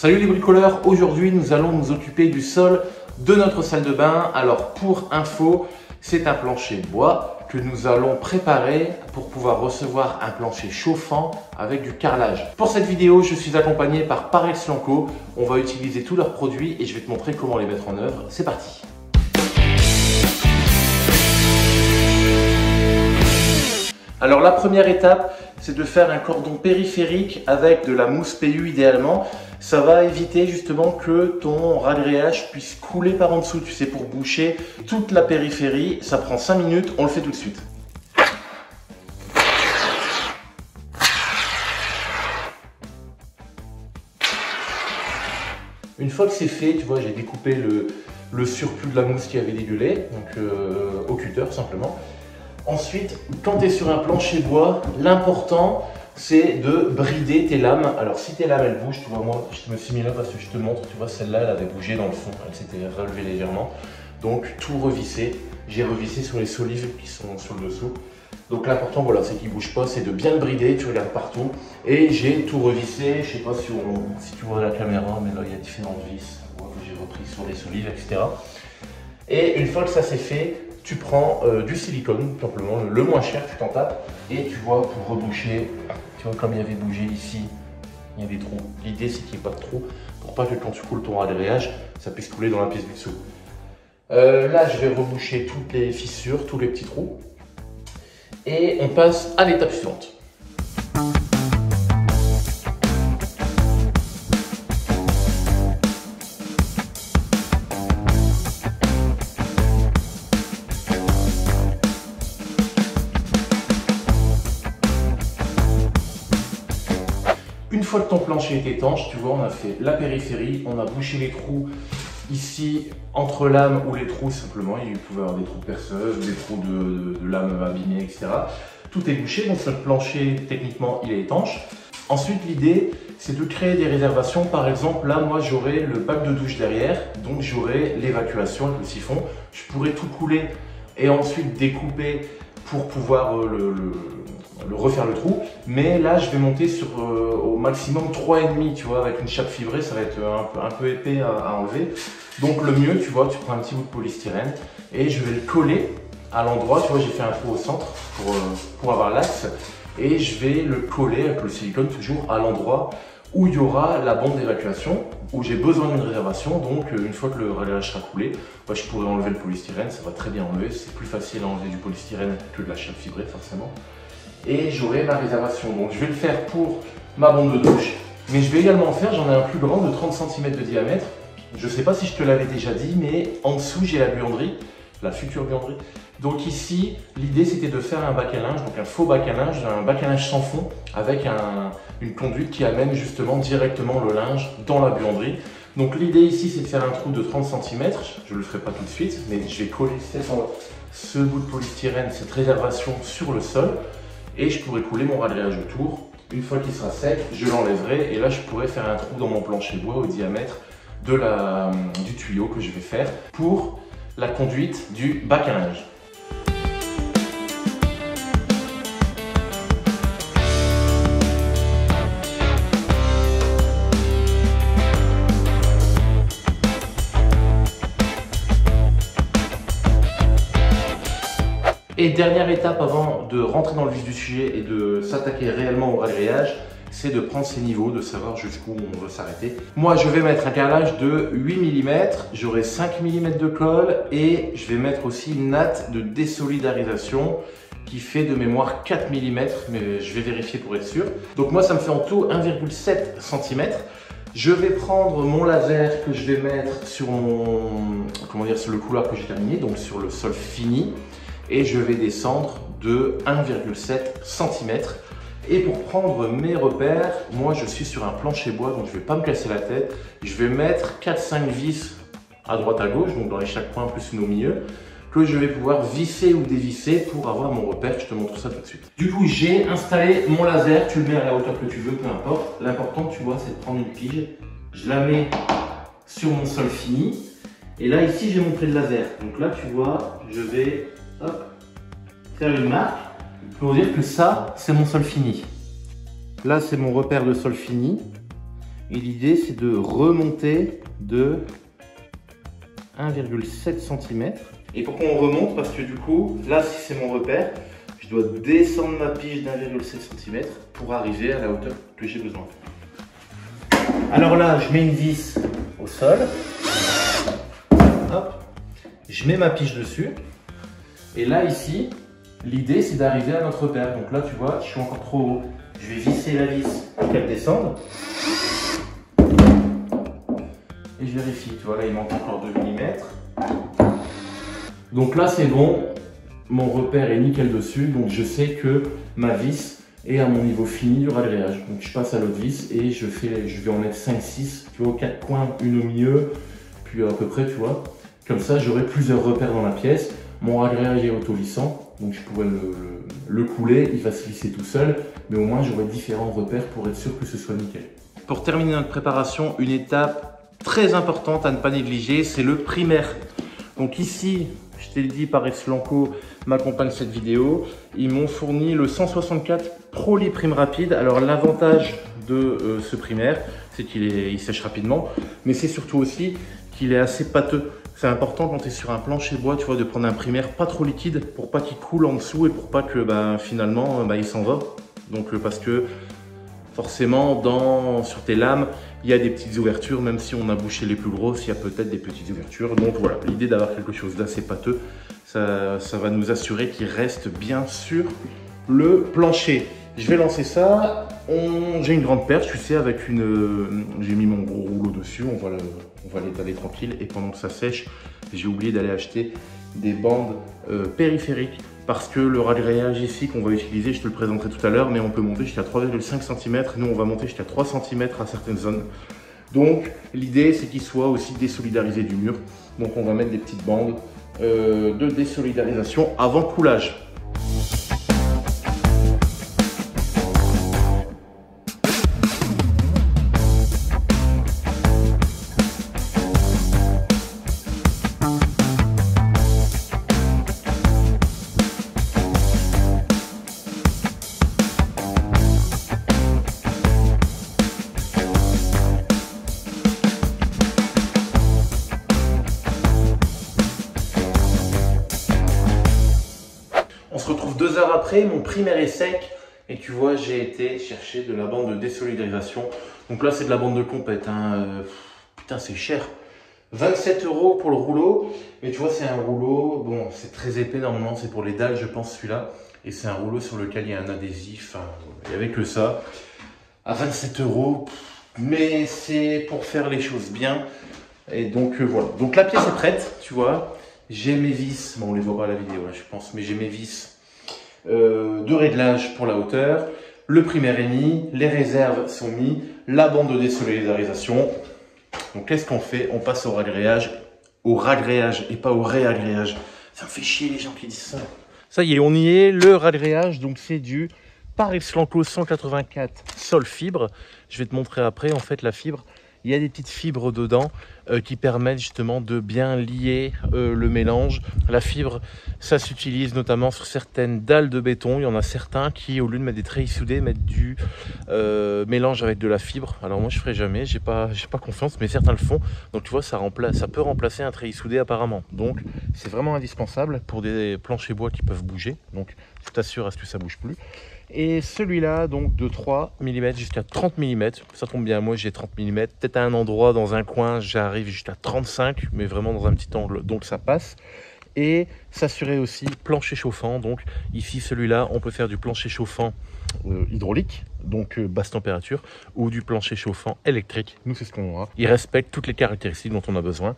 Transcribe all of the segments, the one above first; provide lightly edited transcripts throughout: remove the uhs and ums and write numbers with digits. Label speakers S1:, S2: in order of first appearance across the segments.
S1: Salut les bricoleurs, aujourd'hui nous allons nous occuper du sol de notre salle de bain. Alors pour info, c'est un plancher bois que nous allons préparer pour pouvoir recevoir un plancher chauffant avec du carrelage. Pour cette vidéo, je suis accompagné par Parex Lanco. On va utiliser tous leurs produits et je vais te montrer comment les mettre en œuvre. C'est parti! Alors la première étape, c'est de faire un cordon périphérique avec de la mousse PU idéalement. Ça va éviter justement que ton ragréage puisse couler par en dessous, tu sais, pour boucher toute la périphérie. Ça prend 5 minutes, on le fait tout de suite. Une fois que c'est fait, tu vois, j'ai découpé le surplus de la mousse qui avait dégueulé, donc au cutter simplement. Ensuite, quand tu es sur un plancher bois, l'important c'est de brider tes lames. Alors si tes lames elles bougent, tu vois, moi je me suis mis là parce que je te montre, tu vois, celle-là elle avait bougé dans le fond, elle s'était relevée légèrement. Donc tout revisser, j'ai revissé sur les solives qui sont sur le dessous. Donc l'important voilà, c'est qu'il ne bouge pas, c'est de bien le brider, tu regardes partout. Et j'ai tout revissé, je sais pas si tu vois la caméra, mais là il y a différentes vis, j'ai repris sur les solives, etc. Et une fois que ça c'est fait, tu prends du silicone, tout simplement, le moins cher, tu t'en tapes, et tu vois, pour reboucher, tu vois, comme il y avait bougé ici, il y a des trous. L'idée, c'est qu'il n'y ait pas de trous, pour pas que quand tu coules ton ragréage, ça puisse couler dans la pièce du dessous. Là, je vais reboucher toutes les fissures, tous les petits trous, et on passe à l'étape suivante. Une fois que ton plancher est étanche, tu vois, on a fait la périphérie, on a bouché les trous ici entre lames ou les trous simplement, il pouvait y avoir des trous perceuses, des trous de lames abîmées, etc. Tout est bouché, donc notre plancher techniquement il est étanche. Ensuite l'idée c'est de créer des réservations. Par exemple là moi j'aurai le bac de douche derrière, donc j'aurai l'évacuation avec le siphon. Je pourrais tout couler et ensuite découper pour pouvoir refaire le trou, mais là je vais monter sur au maximum 3,5, tu vois, avec une chape fibrée, ça va être un peu épais à enlever. Donc le mieux, tu vois, tu prends un petit bout de polystyrène et je vais le coller à l'endroit, tu vois, j'ai fait un trou au centre pour avoir l'axe, et je vais le coller avec le silicone toujours à l'endroit où il y aura la bande d'évacuation, où j'ai besoin d'une réservation. Donc une fois que le ragréage sera coulé, bah, je pourrai enlever le polystyrène, ça va très bien enlever, c'est plus facile à enlever du polystyrène que de la chape fibrée forcément. Et j'aurai ma réservation. Donc je vais le faire pour ma bande de douche, mais je vais également en faire, j'en ai un plus grand de 30 cm de diamètre. Je ne sais pas si je te l'avais déjà dit, mais en dessous j'ai la buanderie, la future buanderie. Donc ici, l'idée c'était de faire un bac à linge, donc un faux bac à linge sans fond, avec une conduite qui amène justement directement le linge dans la buanderie. Donc l'idée ici c'est de faire un trou de 30 cm, je ne le ferai pas tout de suite, mais je vais coller ce bout de polystyrène, cette réservation sur le sol, et je pourrais couler mon ragréage autour. Une fois qu'il sera sec, je l'enlèverai et là je pourrais faire un trou dans mon plancher bois au diamètre du tuyau que je vais faire pour la conduite du bac à linge. Et dernière étape avant de rentrer dans le vif du sujet et de s'attaquer réellement au ragréage, c'est de prendre ses niveaux, de savoir jusqu'où on veut s'arrêter. Moi, je vais mettre un carrelage de 8 mm, j'aurai 5 mm de colle et je vais mettre aussi une natte de désolidarisation qui fait de mémoire 4 mm, mais je vais vérifier pour être sûr. Donc moi, ça me fait en tout 1,7 cm. Je vais prendre mon laser que je vais mettre sur sur le couloir que j'ai terminé, donc sur le sol fini. Et je vais descendre de 1,7 cm. Et pour prendre mes repères, moi je suis sur un plancher bois, donc je ne vais pas me casser la tête. Je vais mettre 4-5 vis à droite à gauche, donc dans les chaque coin plus une au milieu, que je vais pouvoir visser ou dévisser pour avoir mon repère. Je te montre ça tout de suite. Du coup, j'ai installé mon laser, tu le mets à la hauteur que tu veux, peu importe. L'important, tu vois, c'est de prendre une pige. Je la mets sur mon sol fini. Et là, ici, j'ai mon trait de laser. Donc là, tu vois, je vais hop, faire une marque pour dire que ça, c'est mon sol fini. Là, c'est mon repère de sol fini. Et l'idée, c'est de remonter de 1,7 cm. Et pourquoi on remonte? Parce que du coup, là, si c'est mon repère, je dois descendre ma pige d'1,7 cm pour arriver à la hauteur que j'ai besoin. Alors là, je mets une vis au sol. Hop. Je mets ma pige dessus. Et là, ici, l'idée, c'est d'arriver à notre repère. Donc là, tu vois, je suis encore trop haut. Je vais visser la vis pour qu'elle descende. Et je vérifie. Tu vois, là, il manque encore 2 mm. Donc là, c'est bon. Mon repère est nickel dessus. Donc je sais que ma vis est à mon niveau fini du ragréage. Donc je passe à l'autre vis et je vais en mettre 5-6. Tu vois, aux 4 coins, une au milieu. Puis à peu près, tu vois. Comme ça, j'aurai plusieurs repères dans la pièce. Mon ragréage est auto-lissant, donc je pourrais le couler, il va se lisser tout seul, mais au moins j'aurai différents repères pour être sûr que ce soit nickel. Pour terminer notre préparation, une étape très importante à ne pas négliger, c'est le primaire. Donc ici, je t'ai dit, Paris Blanco m'accompagne cette vidéo. Ils m'ont fourni le 164 Proli Prime Rapide. Alors l'avantage de ce primaire, c'est qu'il sèche rapidement, mais c'est surtout aussi qu'il est assez pâteux. C'est important quand tu es sur un plancher bois, tu vois, de prendre un primaire pas trop liquide pour pas qu'il coule en dessous et pour pas que finalement il s'en va. Donc parce que forcément sur tes lames, il y a des petites ouvertures, même si on a bouché les plus grosses, il y a peut-être des petites ouvertures. Donc voilà, l'idée d'avoir quelque chose d'assez pâteux, ça va nous assurer qu'il reste bien sur le plancher. Je vais lancer ça. J'ai une grande perche, tu sais, avec j'ai mis mon gros rouleau dessus, on va l'étaler tranquille. Et pendant que ça sèche, j'ai oublié d'aller acheter des bandes périphériques parce que le ragréage ici qu'on va utiliser, je te le présenterai tout à l'heure, mais on peut monter jusqu'à 3,5 cm. Nous, on va monter jusqu'à 3 cm à certaines zones. Donc, l'idée, c'est qu'il soit aussi désolidarisé du mur. Donc, on va mettre des petites bandes de désolidarisation avant coulage. On se retrouve 2 heures après, mon primaire est sec et tu vois, j'ai été chercher de la bande de désolidarisation. Donc là, c'est de la bande de compète. Putain, c'est cher. 27 € pour le rouleau. Mais tu vois, c'est un rouleau, bon, c'est très épais normalement, c'est pour les dalles, je pense, celui-là. Et c'est un rouleau sur lequel il y a un adhésif. Il n'y avait que ça. À 27 €. Mais c'est pour faire les choses bien. Et donc voilà. Donc la pièce est prête, tu vois. J'ai mes vis, bon on les voit pas à la vidéo là, je pense, mais j'ai mes vis de réglage pour la hauteur. Le primaire est mis, les réserves sont mis, la bande de désolidarisation. Donc qu'est-ce qu'on fait? On passe au ragréage et pas au réagréage. Ça me fait chier les gens qui disent ça. Ça y est, on y est, le ragréage, donc c'est du Paris Blanco 184 sol fibre. Je vais te montrer après, en fait la fibre. Il y a des petites fibres dedans qui permettent justement de bien lier le mélange. La fibre, ça s'utilise notamment sur certaines dalles de béton. Il y en a certains qui, au lieu de mettre des treillis soudés, mettent du mélange avec de la fibre. Alors moi, je ne ferai jamais, j'ai pas confiance, mais certains le font. Donc tu vois, ça peut remplacer un treillis soudé apparemment. Donc c'est vraiment indispensable pour des planchers bois qui peuvent bouger. Donc tu t'assures à ce que ça ne bouge plus. Et celui-là, donc de 3 mm jusqu'à 30 mm, ça tombe bien, moi j'ai 30 mm, peut-être à un endroit, dans un coin, j'arrive jusqu'à 35, mais vraiment dans un petit angle, donc ça passe. Et s'assurer aussi plancher chauffant, donc ici celui-là, on peut faire du plancher chauffant hydraulique, donc basse température, ou du plancher chauffant électrique, nous c'est ce qu'on aura. Il respecte toutes les caractéristiques dont on a besoin.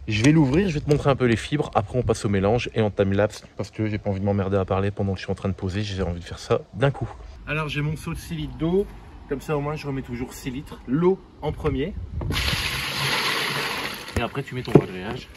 S1: Je vais l'ouvrir, je vais te montrer un peu les fibres, après on passe au mélange et en time-lapse, parce que j'ai pas envie de m'emmerder à parler pendant que je suis en train de poser, j'ai envie de faire ça d'un coup. Alors j'ai mon seau de 6 litres d'eau, comme ça au moins je remets toujours 6 litres, l'eau en premier, et après tu mets ton ragréage.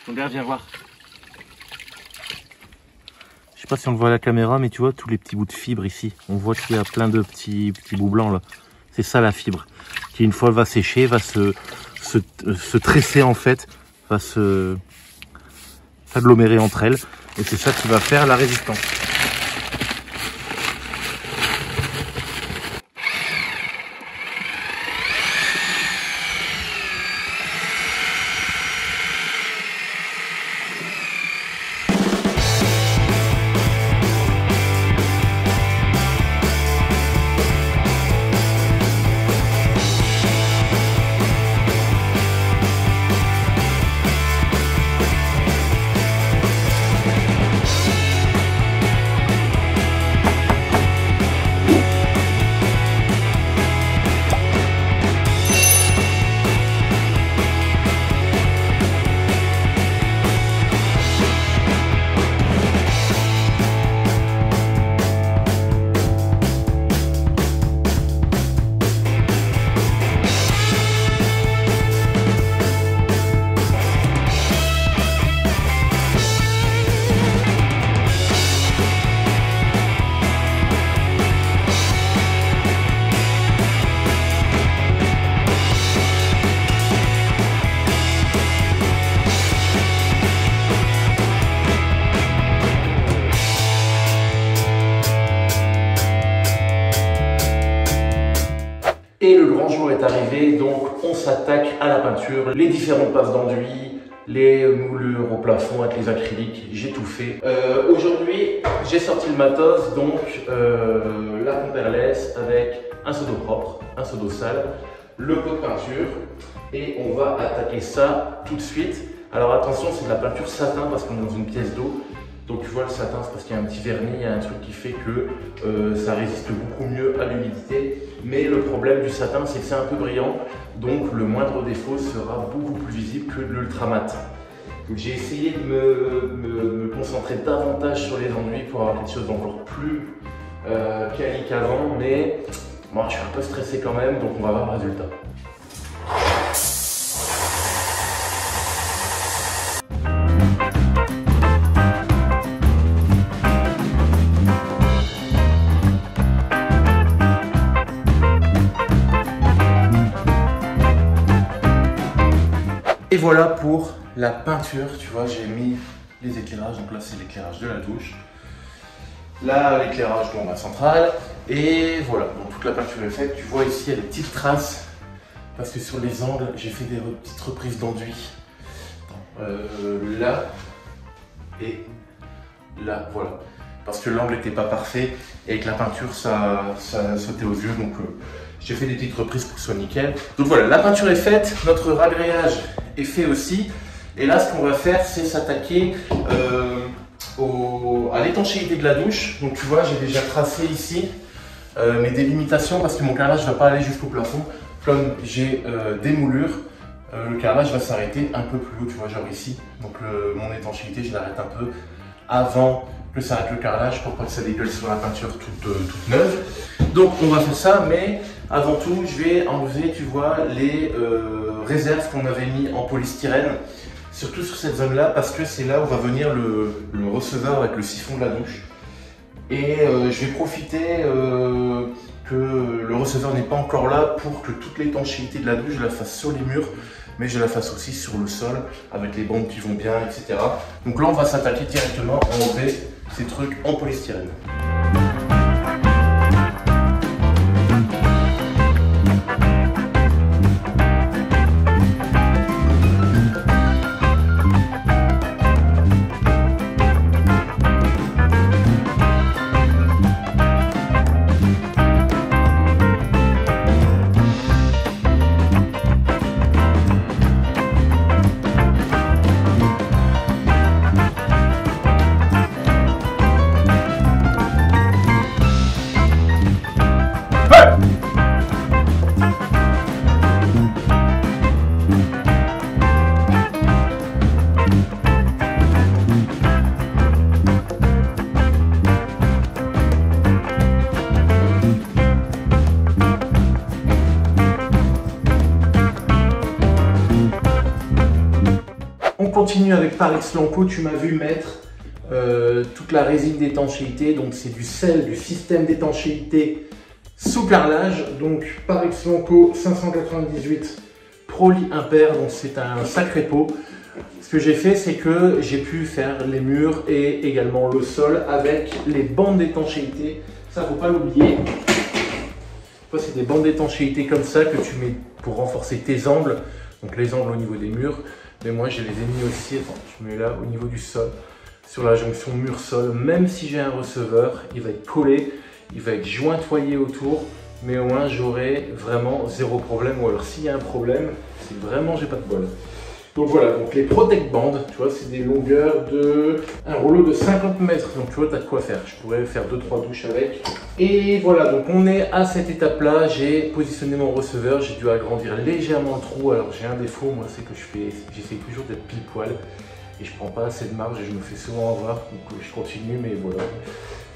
S1: Donc là, viens voir. Je sais pas si on le voit à la caméra, mais tu vois tous les petits bouts de fibre ici. On voit qu'il y a plein de petits bouts blancs là. C'est ça la fibre, qui une fois elle va sécher, va se tresser en fait, va se s'agglomérer entre elles. Et c'est ça qui va faire la résistance. Et le grand jour est arrivé, donc on s'attaque à la peinture, les différentes passes d'enduit, les moulures au plafond avec les acryliques, j'ai tout fait. Aujourd'hui, j'ai sorti le matos, donc la pompe airless avec un seau d'eau propre, un seau d'eau sale, le pot de peinture, et on va attaquer ça tout de suite. Alors attention, c'est de la peinture satin parce qu'on est dans une pièce d'eau. Donc tu vois le satin, c'est parce qu'il y a un petit vernis, il y a un truc qui fait que ça résiste beaucoup mieux à l'humidité. Mais le problème du satin, c'est que c'est un peu brillant, donc le moindre défaut sera beaucoup plus visible que l'ultramat. Donc j'ai essayé de me concentrer davantage sur les enduits pour avoir quelque chose d'encore plus quali qu'avant, mais moi je suis un peu stressé quand même, donc on va voir le résultat. Et voilà pour la peinture, tu vois, j'ai mis les éclairages, donc là c'est l'éclairage de la douche, là l'éclairage de ma centrale, et voilà, donc toute la peinture est faite. Tu vois ici il y a des petites traces, parce que sur les angles j'ai fait des petites reprises d'enduit, là et là, voilà, parce que l'angle n'était pas parfait, et avec la peinture ça sautait aux yeux, donc j'ai fait des petites reprises pour que ce soit nickel. Donc voilà, la peinture est faite, notre ragréage est fait aussi. Et là, ce qu'on va faire, c'est s'attaquer à l'étanchéité de la douche. Donc tu vois, j'ai déjà tracé ici mes délimitations parce que mon carrelage ne va pas aller jusqu'au plafond. Comme j'ai des moulures, le carrelage va s'arrêter un peu plus haut, tu vois, genre ici. Donc mon étanchéité, je l'arrête un peu avant que s'arrête le carrelage pour pas que ça dégueule sur la peinture toute neuve. Donc on va faire ça, mais avant tout, je vais enlever, tu vois, les réserves qu'on avait mis en polystyrène, surtout sur cette zone-là, parce que c'est là où va venir le receveur avec le siphon de la douche. Et je vais profiter que le receveur n'est pas encore là pour que toute l'étanchéité de la douche, je la fasse sur les murs, mais je la fasse aussi sur le sol, avec les bandes qui vont bien, etc. Donc là, on va s'attaquer directement à enlever ces trucs en polystyrène. On continue avec Par Xlanco. Tu m'as vu mettre toute la résine d'étanchéité, donc c'est du sel du système d'étanchéité sous carrelage, donc Par Xlanco 598 Proli Impair, donc c'est un sacré pot. Ce que j'ai fait, c'est que j'ai pu faire les murs et également le sol avec les bandes d'étanchéité. Ça, faut pas l'oublier. C'est des bandes d'étanchéité comme ça que tu mets pour renforcer tes angles. Donc les angles au niveau des murs. Mais moi, je les ai mis aussi, attends, je mets là au niveau du sol, sur la jonction mur-sol. Même si j'ai un receveur, il va être collé, il va être jointoyé autour. Mais au moins, j'aurai vraiment zéro problème. Ou alors, s'il y a un problème, c'est vraiment, j'ai pas de bol. Donc voilà, donc les protect bands, tu vois, c'est des longueurs de un rouleau de 50 mètres. Donc tu vois, tu as de quoi faire. Je pourrais faire 2-3 douches avec. Et voilà, donc on est à cette étape-là. J'ai positionné mon receveur. J'ai dû agrandir légèrement le trou. Alors j'ai un défaut, moi, c'est que j'essaie toujours d'être pile poil. Et je prends pas assez de marge et je me fais souvent avoir. Donc je continue, mais voilà.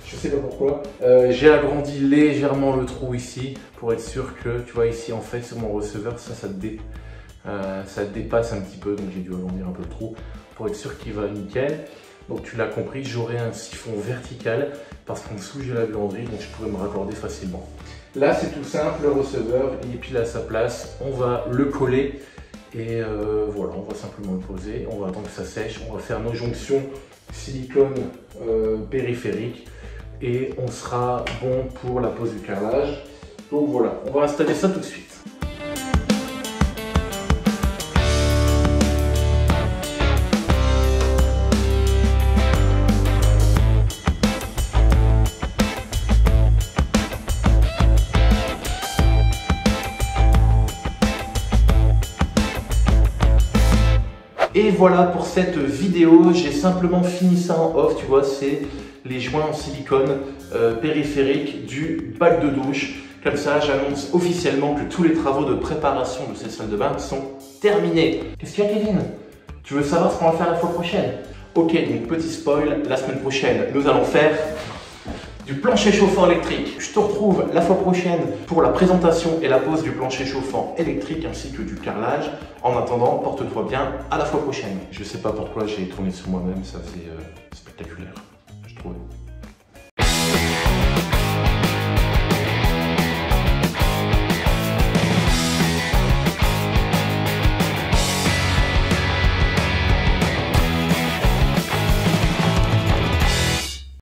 S1: Je sais pas pourquoi. J'ai agrandi légèrement le trou ici pour être sûr que, tu vois, ici en fait, sur mon receveur, ça dépasse un petit peu, donc j'ai dû agrandir un peu le trou pour être sûr qu'il va nickel. Donc tu l'as compris, j'aurai un siphon vertical parce qu'en dessous j'ai la buanderie, donc je pourrais me raccorder facilement. Là c'est tout simple, le receveur il est pile à sa place, on va le coller et voilà, on va simplement le poser, on va attendre que ça sèche, on va faire nos jonctions silicone périphérique et on sera bon pour la pose du carrelage. Donc voilà, on va installer ça tout de suite. Et voilà pour cette vidéo, j'ai simplement fini ça en off, tu vois, c'est les joints en silicone périphérique du bac de douche. Comme ça, j'annonce officiellement que tous les travaux de préparation de cette salle de bain sont terminés. Qu'est-ce qu'il y a, Kevin? Tu veux savoir ce qu'on va faire la fois prochaine? Ok, donc petit spoil, la semaine prochaine, nous allons faire du plancher chauffant électrique. Je te retrouve la fois prochaine pour la présentation et la pose du plancher chauffant électrique ainsi que du carrelage. En attendant, porte-toi bien, à la fois prochaine. Je sais pas pourquoi j'ai tourné sur moi-même, ça c'est spectaculaire, je trouve.